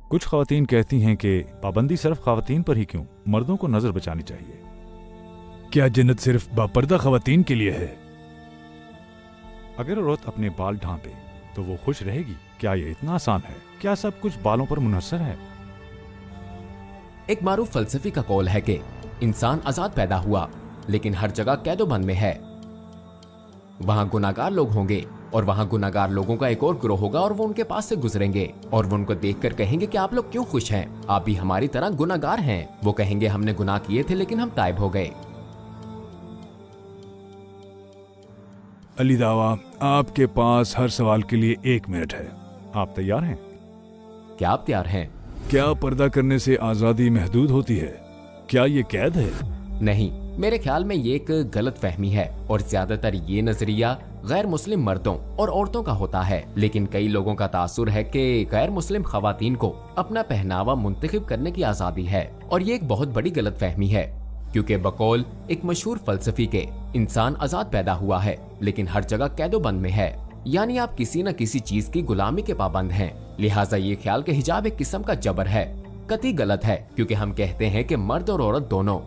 कुछ खवातीन कहती हैं कि पाबंदी सिर्फ खवातीन पर ही क्यों, मर्दों को नजर बचानी चाहिए। क्या जन्नत सिर्फ बापर्दा खवातीन के लिए है? अगर औरत अपने बाल ढांपे तो वो खुश रहेगी? क्या ये इतना आसान है? क्या सब कुछ बालों पर मुनहसर है? एक मारूफ फलसफी का कौल है कि इंसान आजाद पैदा हुआ लेकिन हर जगह कैदोबंद में है। वहां गुनाहगार लोग होंगे और वहां गुनाहगार लोगों का एक और ग्रोह होगा और वो उनके पास से गुजरेंगे और वो उनको देखकर कहेंगे कि आप लोग क्यों खुश हैं, आप भी हमारी तरह गुनाहगार हैं। वो कहेंगे हमने गुनाह किए थे लेकिन हम ताइब हो गए। अली दावा, आपके पास हर सवाल के लिए 1 मिनट है। आप तैयार हैं? क्या आप तैयार हैं? क्या पर्दा करने से आजादी महदूद होती है? क्या ये कैद है? नहीं, मेरे ख्याल में ये एक गलत फहमी है और ज्यादातर ये नजरिया गैर मुस्लिम मर्दों और औरतों का होता है। लेकिन कई लोगों का तासुर है कि गैर मुस्लिम खवातीन को अपना पहनावा मुंतखब करने की आजादी है और ये एक बहुत बड़ी गलत फहमी है, क्योंकि बकौल एक मशहूर फलसफी के इंसान आजाद पैदा हुआ है लेकिन हर जगह कैदोबंद में है, यानी आप किसी न किसी चीज की गुलामी के पाबंद हैं। लिहाजा ये ख्याल कि हिजाब एक किस्म का जबर है कतई गलत है, क्योंकि हम कहते हैं कि मर्द और औरत दोनों।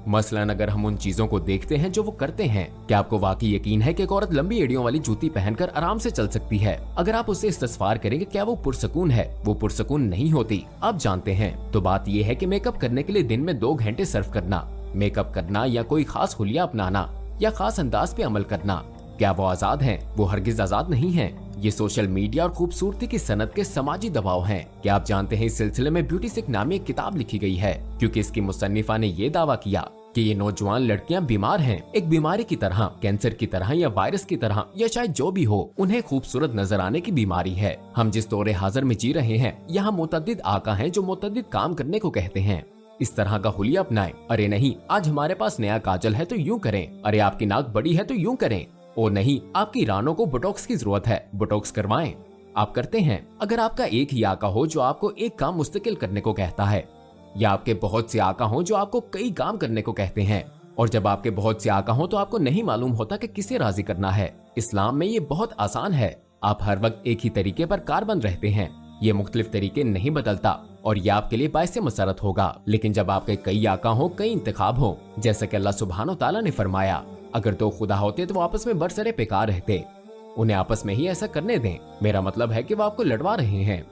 मसलन अगर हम उन चीजों को देखते हैं जो वो करते हैं, क्या आपको वाकई यकीन है कि एक औरत लंबी एड़ियों वाली जूती पहनकर आराम से चल सकती है? अगर आप उससे इस्तिस्फार करेंगे क्या वो पुरसकून है? वो पुरसकून नहीं होती, आप जानते हैं। तो बात ये है कि मेकअप करने के लिए दिन में 2 घंटे सर्फ करना, मेकअप करना या कोई खास हुलिया अपनाना या खास अंदाज पे अमल करना, क्या वो आजाद हैं? वो हरगिज आजाद नहीं हैं। ये सोशल मीडिया और खूबसूरती की सनत के समाजी दबाव हैं। क्या आप जानते हैं इस सिलसिले में ब्यूटी सिक नामी एक किताब लिखी गई है, क्योंकि इसकी मुसन्निफा ने ये दावा किया कि ये नौजवान लड़कियां बीमार हैं, एक बीमारी की तरह, कैंसर की तरह या वायरस की तरह या शायद जो भी हो, उन्हें खूबसूरत नजर आने की बीमारी है। हम जिस दौरे हाजिर में जी रहे हैं, यहाँ मुतअद्दिद आका हैं जो मुतअद्दिद काम करने को कहते हैं। इस तरह का हुलिया अपनाएं। अरे नहीं, आज हमारे पास नया काजल है तो यूं करें। अरे आपकी नाक बड़ी है तो यूं करें। ओ नहीं, आपकी रानों को बोटॉक्स की जरूरत है, बोटॉक्स करवाएं। आप करते हैं? अगर आपका एक ही आका हो जो आपको एक काम मुस्तकिल करने को कहता है, या आपके बहुत से आका हो जो आपको कई काम करने को कहते हैं, और जब आपके बहुत से आका हो तो आपको नहीं मालूम होता कि किसे राजी करना है। इस्लाम में ये बहुत आसान है, आप हर वक्त एक ही तरीके पर कारबंद रहते हैं। ये मुख्तलिफ तरीके नहीं बदलता और ये आपके लिए बायसे मसरत होगा। लेकिन जब आपके कई आका हो, कई इंतखाब हो, जैसा कि अल्लाह सुब्हानो तआला ने फरमाया, अगर 2 खुदा होते तो वो आपस में बरसरे बेकार रहते, उन्हें आपस में ही ऐसा करने दें। मेरा मतलब है कि वो आपको लड़वा रहे हैं।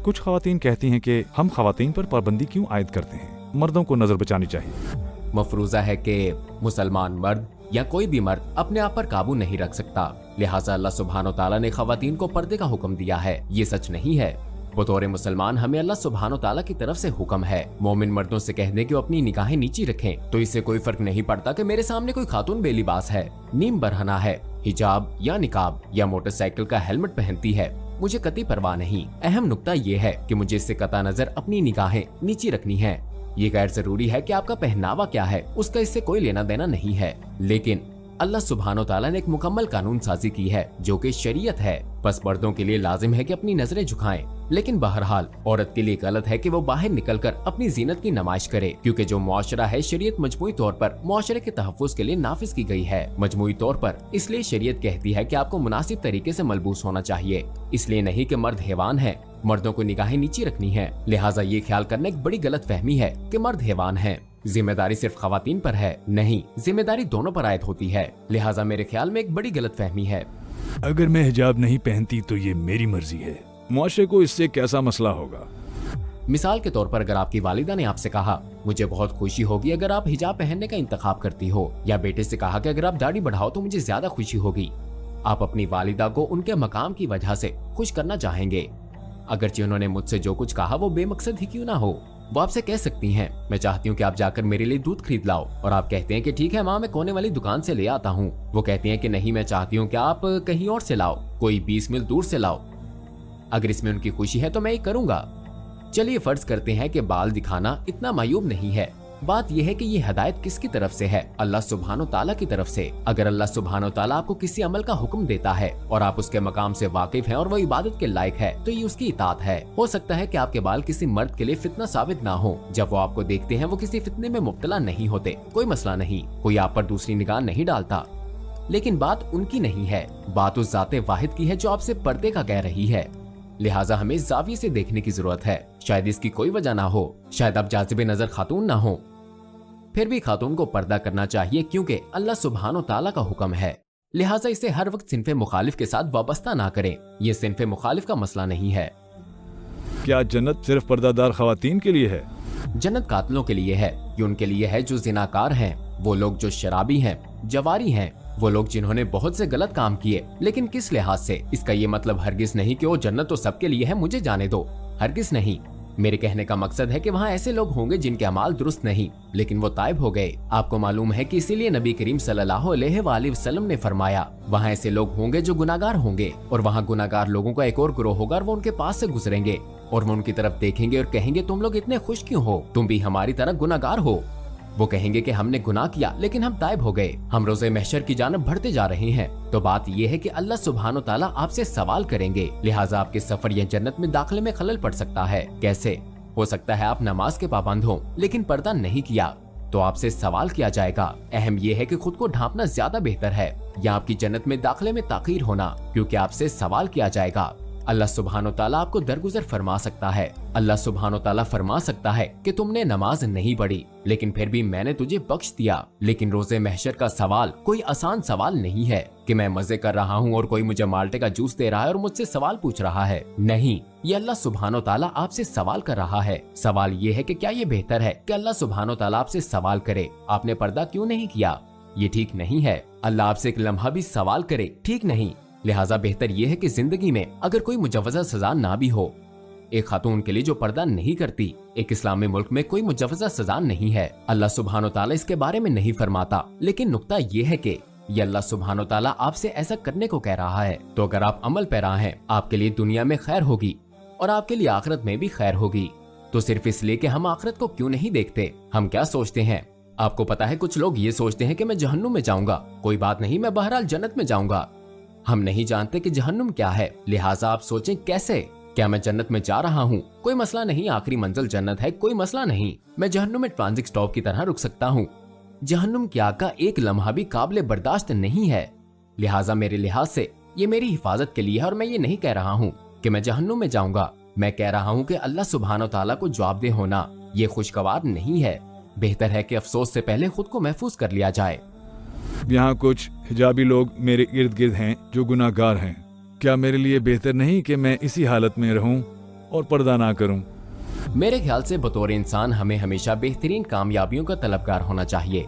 कुछ खवातीन कहती हैं कि हम खवातीन पर पाबंदी क्यों आयद करते हैं, मर्दों को नजर बचानी चाहिए। मफरूजा है कि मुसलमान मर्द या कोई भी मर्द अपने आप पर काबू नहीं रख सकता, लिहाजा अल्लाह सुब्हानो तआला ने खवातीन को पर्दे का हुक्म दिया है। ये सच नहीं है। बतौर मुसलमान हमें अल्लाह सुब्हानो तआला की तरफ से हुक्म है, मोमिन मर्दों से कह दें कि वो अपनी निगाहें नीची रखें, तो इससे कोई फर्क नहीं पड़ता कि मेरे सामने कोई खातून बेलिबास है, नीम बरहना है, हिजाब या निकाब या मोटरसाइकिल का हेलमेट पहनती है, मुझे कतई परवाह नहीं। अहम नुक्ता ये है कि मुझे इससे कता नजर अपनी निगाहें नीची रखनी है। ये गैर जरूरी है कि आपका पहनावा क्या है, उसका इससे कोई लेना देना नहीं है। लेकिन अल्लाह सुब्हानो तआला ने एक मुकम्मल कानून साजी की है जो कि शरीयत है। बस मर्दों के लिए लाजिम है कि अपनी नजरें झुकाएं, लेकिन बहरहाल औरत के लिए गलत है कि वो बाहर निकलकर अपनी जीनत की नुमाइश करे, क्योंकि जो मुआशरा है शरीयत मजमूई तौर पर मुआशरे के तहफ़्फ़ुज़ के लिए नाफिज की गई है। मजमूई तौर पर इसलिए शरीयत कहती है कि आपको मुनासिब तरीके से मलबूस होना चाहिए, इसलिए नहीं कि मर्द हैवान है, मर्दों को निगाहें नीची रखनी है। लिहाजा ये ख्याल करना एक बड़ी गलत फहमी है कि मर्द हैवान है। जिम्मेदारी सिर्फ खवातीन पर है, नहीं, जिम्मेदारी दोनों पर आयद होती है। लिहाजा मेरे ख्याल में एक बड़ी गलत फहमी है। अगर मैं हिजाब नहीं पहनती तो ये मेरी मर्जी है, मुआशरे को इससे कैसा मसला होगा? मिसाल के तौर पर अगर आपकी वालिदा ने आपसे कहा, मुझे बहुत खुशी होगी अगर आप हिजाब पहनने का इंतखाब करती हो, या बेटे से कहा कि अगर आप दाढ़ी बढ़ाओ तो मुझे ज्यादा खुशी होगी, आप अपनी वालिदा को उनके मकाम की वजह से खुश करना चाहेंगे। अगरचे उन्होंने मुझसे जो कुछ कहा वो बेमकसद ही क्यों ना हो, वो आपसे कह सकती हैं, मैं चाहती हूँ कि आप जाकर मेरे लिए दूध खरीद लाओ, और आप कहते हैं कि ठीक है माँ, मैं कोने वाली दुकान से ले आता हूँ। वो कहती हैं कि नहीं, मैं चाहती हूँ कि आप कहीं और से लाओ, कोई 20 मील दूर से लाओ। अगर इसमें उनकी खुशी है तो मैं ये करूँगा। चलिए फर्ज करते हैं कि बाल दिखाना इतना मायूब नहीं है। बात यह है कि ये हिदायत किसकी तरफ से है? अल्लाह सुब्हानो तआला की तरफ से। अगर अल्लाह सुब्हानो तआला आपको किसी अमल का हुक्म देता है और आप उसके मकाम से वाकिफ हैं और वो इबादत के लायक है, तो ये उसकी इताअत है। हो सकता है कि आपके बाल किसी मर्द के लिए फितना साबित ना हो, जब वो आपको देखते हैं वो किसी फितने में मुब्तला नहीं होते, कोई मसला नहीं, कोई आप पर दूसरी निगाह नहीं डालता। लेकिन बात उनकी नहीं है, बात उस जाते वाहिद की है जो आपसे पर्दे का कह रही है। लिहाजा हमें जाविये से देखने की जरूरत है। शायद इसकी कोई वजह ना हो, शायद आप जाज़िबे नजर खातून ना हो, फिर भी खातून को पर्दा करना चाहिए क्योंकि अल्लाह सुब्हानो ताला का हुक्म है। लिहाजा इसे हर वक्त सिन्फ़े मुखालिफ के साथ वाबस्ता ना करें। ये सिन्फ़े मुखालिफ का मसला नहीं है। क्या जन्नत सिर्फ पर्दादार खवातीन के लिए है? जन्नत कातिलों के लिए है। ये उनके लिए है जो जिनाकार हैं, वो लोग जो शराबी हैं, जवारी हैं, वो लोग जिन्होंने बहुत से गलत काम किए। लेकिन किस लिहाज से? इसका ये मतलब हरगिज नहीं कि वो जन्नत तो सबके लिए है, मुझे जाने दो। हरगिज नहीं। मेरे कहने का मकसद है कि वहाँ ऐसे लोग होंगे जिनके अमाल दुरुस्त नहीं, लेकिन वो ताइब हो गए। आपको मालूम है कि इसीलिए नबी करीम सल्लल्लाहु अलैहि वसल्लम ने फरमाया, वहाँ ऐसे लोग होंगे जो गुनाहगार होंगे, और वहाँ गुनाहगार लोगों का एक और ग्रोह होगा और वो उनके पास से गुजरेंगे और वो उनकी तरफ देखेंगे और कहेंगे, तुम लोग इतने खुश क्यों हो? तुम भी हमारी तरह गुनाहगार हो। वो कहेंगे कि हमने गुनाह किया लेकिन हम ताइब हो गए, हम रोज़े महशर की जानब बढ़ते जा रहे हैं। तो बात यह है कि अल्लाह सुब्हानो ताला आपसे सवाल करेंगे। लिहाजा आपके सफर या जन्नत में दाखिले में खलल पड़ सकता है। कैसे? हो सकता है आप नमाज के पाबंद हो लेकिन पर्दा नहीं किया, तो आपसे सवाल किया जाएगा। अहम यह है कि खुद को ढांपना ज्यादा बेहतर है या आपकी जन्नत में दाखिले में ताखीर होना, क्योंकि आपसे सवाल किया जाएगा। अल्लाह सुब्हानो ताला आपको दरगुजर फरमा सकता है। अल्लाह सुब्हानो ताला फरमा सकता है कि तुमने नमाज नहीं पढ़ी लेकिन फिर भी मैंने तुझे बख्श दिया। लेकिन रोजे महशर का सवाल कोई आसान सवाल नहीं है कि मैं मजे कर रहा हूँ और कोई मुझे माल्टे का जूस दे रहा है और मुझसे सवाल पूछ रहा है। नहीं, ये अल्लाह सुब्हानो ताला आपसे सवाल कर रहा है। सवाल ये है कि क्या ये बेहतर है कि अल्लाह सुब्हानो ताला आपसे सवाल करे, आपने पर्दा क्यों नहीं किया? ये ठीक नहीं है। अल्लाह आपसे एक लम्हा भी सवाल करे, ठीक नहीं। लिहाजा बेहतर यह है कि जिंदगी में अगर कोई मुजव्वज़ा सजा ना भी हो, एक खातून के लिए जो पर्दा नहीं करती, एक इस्लामी मुल्क में कोई मुजव्वज़ा सजा नहीं है। अल्लाह सुब्हानो ताला इसके बारे में नहीं फरमाता, लेकिन नुक्ता यह है कि ये अल्लाह सुब्हानो ताला आपसे ऐसा करने को कह रहा है। तो अगर आप अमल पैरा हैं, आपके लिए दुनिया में खैर होगी और आपके लिए आखिरत में भी खैर होगी। तो सिर्फ इसलिए कि हम आखिरत को क्यों नहीं देखते? हम क्या सोचते हैं? आपको पता है, कुछ लोग ये सोचते हैं कि मैं जहन्नुम में जाऊंगा, कोई बात नहीं, मैं बहरहाल जन्नत में जाऊंगा। हम नहीं जानते कि जहन्नुम क्या है, लिहाजा आप सोचें कैसे? क्या मैं जन्नत में जा रहा हूँ? कोई मसला नहीं, आखिरी मंजिल जन्नत है, कोई मसला नहीं। मैं जहन्नुम में ट्रांजिट स्टॉप की तरह रुक सकता हूँ। जहन्नुम की आग का एक लम्हा भी काबिल बर्दाश्त नहीं है। लिहाजा मेरे लिहाज से ये मेरी हिफाजत के लिए है और मैं ये नहीं कह रहा हूँ कि मैं जहन्नुम में जाऊंगा। मैं कह रहा हूँ कि अल्लाह सुब्हानो ताला को जवाबदेह होना ये खुशगवार नहीं है। बेहतर है कि अफसोस से पहले खुद को महफूज कर लिया जाए। यहाँ कुछ हिजाबी लोग मेरे इर्द गिर्द हैं जो गुनाहगार हैं। क्या मेरे लिए बेहतर नहीं कि मैं इसी हालत में रहूं और पर्दा ना करूं? मेरे ख्याल से बतौर इंसान हमें हमेशा बेहतरीन कामयाबियों का तलबगार होना चाहिए।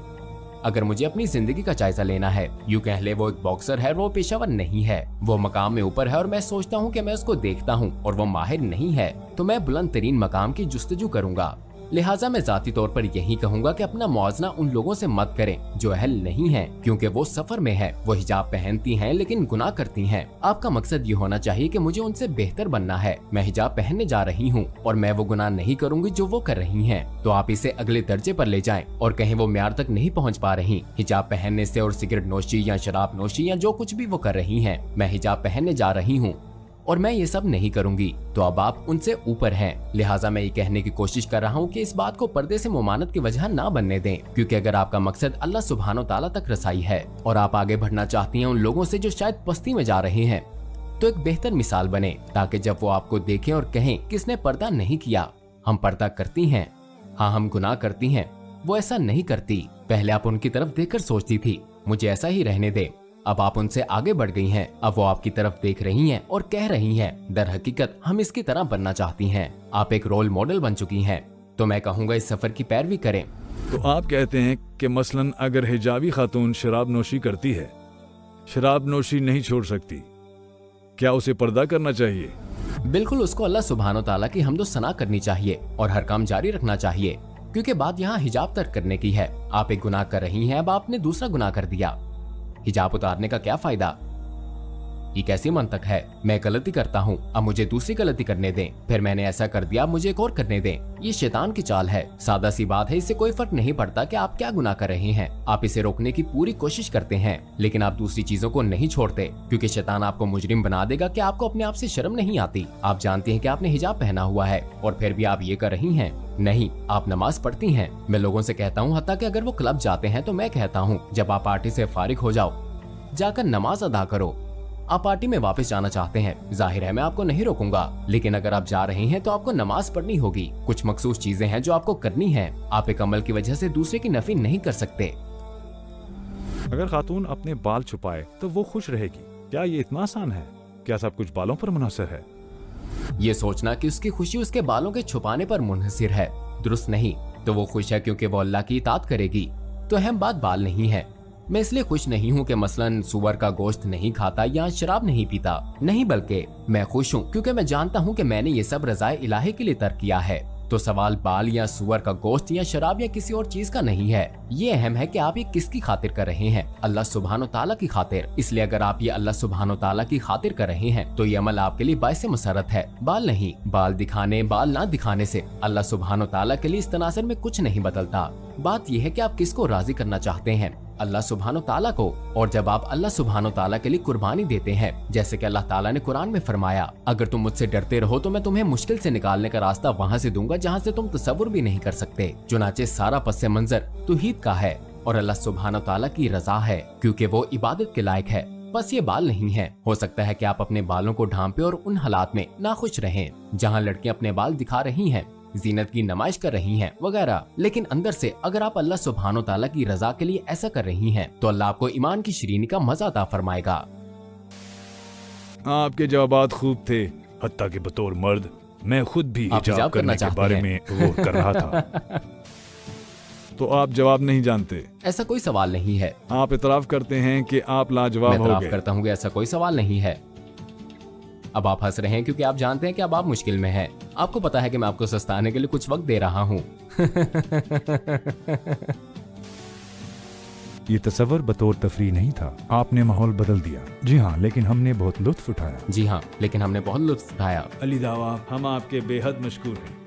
अगर मुझे अपनी जिंदगी का जायजा लेना है, यूं कह ले वो एक बॉक्सर है, वो पेशावर नहीं है, वो मकाम में ऊपर है और मैं सोचता हूँ कि मैं उसको देखता हूँ और वो माहिर नहीं है, तो मैं बुलंद तरीन मकाम की जुस्तजू करूंगा। लिहाजा मैं जाती तौर पर यही कहूंगा कि अपना मुआवजा उन लोगों से मत करें जो अहल नहीं हैं, क्योंकि वो सफर में है, वो हिजाब पहनती हैं लेकिन गुनाह करती हैं। आपका मकसद ये होना चाहिए कि मुझे उनसे बेहतर बनना है, मैं हिजाब पहनने जा रही हूँ और मैं वो गुनाह नहीं करूंगी जो वो कर रही हैं। तो आप इसे अगले दर्जे पर ले जाएं और कहीं वो म्यार तक नहीं पहुँच पा रही हिजाब पहनने से, और सिगरेट नोशी या शराब नोशी या जो कुछ भी वो कर रही है, मैं हिजाब पहनने जा रही हूँ और मैं ये सब नहीं करूंगी। तो अब आप उनसे ऊपर हैं। लिहाजा मैं ये कहने की कोशिश कर रहा हूँ कि इस बात को पर्दे से मुमानत की वजह ना बनने दें, क्योंकि अगर आपका मकसद अल्लाह सुब्हानो ताला तक रसाई है और आप आगे बढ़ना चाहती हैं उन लोगों से जो शायद पस्ती में जा रहे हैं, तो एक बेहतर मिसाल बने, ताकि जब वो आपको देखें और कहें किसने पर्दा नहीं किया। हम पर्दा करती हैं, हाँ हम गुनाह करती हैं, वो ऐसा नहीं करती। पहले आप उनकी तरफ देखकर सोचती थी मुझे ऐसा ही रहने दे, अब आप उनसे आगे बढ़ गई हैं। अब वो आपकी तरफ देख रही हैं और कह रही हैं दर हकीकत हम इसकी तरह बनना चाहती हैं। आप एक रोल मॉडल बन चुकी हैं। तो मैं कहूँगा इस सफर की पैरवी करें। तो आप कहते हैं कि मसलन अगर हिजाबी खातून शराब नोशी करती है, शराब नोशी नहीं छोड़ सकती, क्या उसे पर्दा करना चाहिए? बिल्कुल, उसको अल्लाह सुब्हानो ताला की हम्दो सना करनी चाहिए और हर काम जारी रखना चाहिए, क्योंकि बात यहाँ हिजाब तर्क करने की है। आप एक गुनाह कर रही हैं, अब आपने दूसरा गुनाह कर दिया, हिजाब उतारने का क्या फायदा? ये कैसी मंतक है? मैं गलती करता हूँ, अब मुझे दूसरी गलती करने दें, फिर मैंने ऐसा कर दिया, मुझे एक और करने दें। ये शैतान की चाल है। सादा सी बात है, इससे कोई फर्क नहीं पड़ता कि आप क्या गुनाह कर रहे हैं। आप इसे रोकने की पूरी कोशिश करते हैं, लेकिन आप दूसरी चीजों को नहीं छोड़ते, क्योंकि शैतान आपको मुजरिम बना देगा कि आपको अपने आप से शर्म नहीं आती। आप जानती हैं कि आपने हिजाब पहना हुआ है और फिर भी आप ये कर रही हैं। नहीं, आप नमाज पढ़ती हैं। मैं लोगों से कहता हूँ, हत्ता कि अगर वो क्लब जाते हैं तो मैं कहता हूँ जब आप पार्टी से फारिग हो जाओ, जाकर नमाज अदा करो। आप पार्टी में वापस जाना चाहते हैं, जाहिर है मैं आपको नहीं रोकूंगा, लेकिन अगर आप जा रहे हैं तो आपको नमाज पढ़नी होगी। कुछ मखसूस चीजें हैं जो आपको करनी है। आप एक अमल की वजह से दूसरे की नफी नहीं कर सकते। अगर खातून अपने बाल छुपाए तो वो खुश रहेगी, क्या ये इतना आसान है? क्या सब कुछ बालों पर मुनहसर है? ये सोचना कि उसकी खुशी उसके बालों के छुपाने पर मुनहसिर है दुरुस्त नहीं। तो वो खुश है क्योंकि वो अल्लाह की इताअत करेगी। तो अहम बात बाल नहीं है। मैं इसलिए खुश नहीं हूँ कि मसलन सुअर का गोश्त नहीं खाता या शराब नहीं पीता, नहीं, बल्कि मैं खुश हूँ क्योंकि मैं जानता हूँ कि मैंने ये सब रज़ाए इलाही के लिए तर्क किया है। तो सवाल बाल या सुअर का गोश्त या शराब या किसी और चीज का नहीं है। ये अहम है कि आप ये किसकी खातिर कर रहे हैं, अल्लाह सुब्हानो ताला की खातिर। इसलिए अगर आप ये अल्लाह सुब्हानो ताला की खातिर कर रहे हैं तो ये अमल आपके लिए बाइस मसरत है, बाल नहीं। बाल दिखाने बाल ना दिखाने से अल्लाह सुब्हानो ताला के लिए इस तनासर में कुछ नहीं बदलता। बात यह है कि आप किसको राजी करना चाहते हैं, अल्लाह सुब्हानो ताला को। और जब आप अल्लाह सुब्हानो ताला के लिए कुर्बानी देते हैं, जैसे कि अल्लाह ताला ने कुरान में फरमाया, अगर तुम मुझसे डरते रहो तो मैं तुम्हें मुश्किल से निकालने का रास्ता वहाँ से दूंगा जहाँ से तुम तसव्वुर भी नहीं कर सकते। चुनाचे सारा पस मंजर तौहीद का है और अल्लाह सुब्हानो ताला की रजा है, क्योंकि वो इबादत के लायक है। बस ये बाल नहीं है। हो सकता है कि आप अपने बालों को ढांपे और उन हालात में नाखुश रहें जहाँ लड़कियां अपने बाल दिखा रही हैं, जीनत की नुमाइश कर रही हैं वगैरह, लेकिन अंदर से अगर आप अल्लाह सुब्हानो ताला की रजा के लिए ऐसा कर रही हैं तो अल्लाह आपको ईमान की शरीनी का मजा अता फरमाएगा। आपके जवाबात खूब थे। हत्ता कि बतौर मर्द मैं खुद भी आप हिजाब हिजाब करना करने के चाहते बारे हैं। में गौर कर रहा था। तो आप जवाब नहीं जानते। ऐसा कोई सवाल नहीं है। आप इतराफ करते हैं कि आप लाजवाब मैं हो इतराफ गए। करता हूँ कि ऐसा कोई सवाल नहीं है। अब आप हंस रहे हैं क्योंकि आप जानते हैं कि अब आप मुश्किल में हैं। आपको पता है कि मैं आपको सस्ताने के लिए कुछ वक्त दे रहा हूँ। ये तसव्वुर बतौर तफरीह नहीं था, आपने माहौल बदल दिया। जी हाँ, लेकिन हमने बहुत लुत्फ उठाया। जी हाँ, लेकिन हमने बहुत लुत्फ उठाया। अली दावा, हम आपके बेहद मशकूर हैं।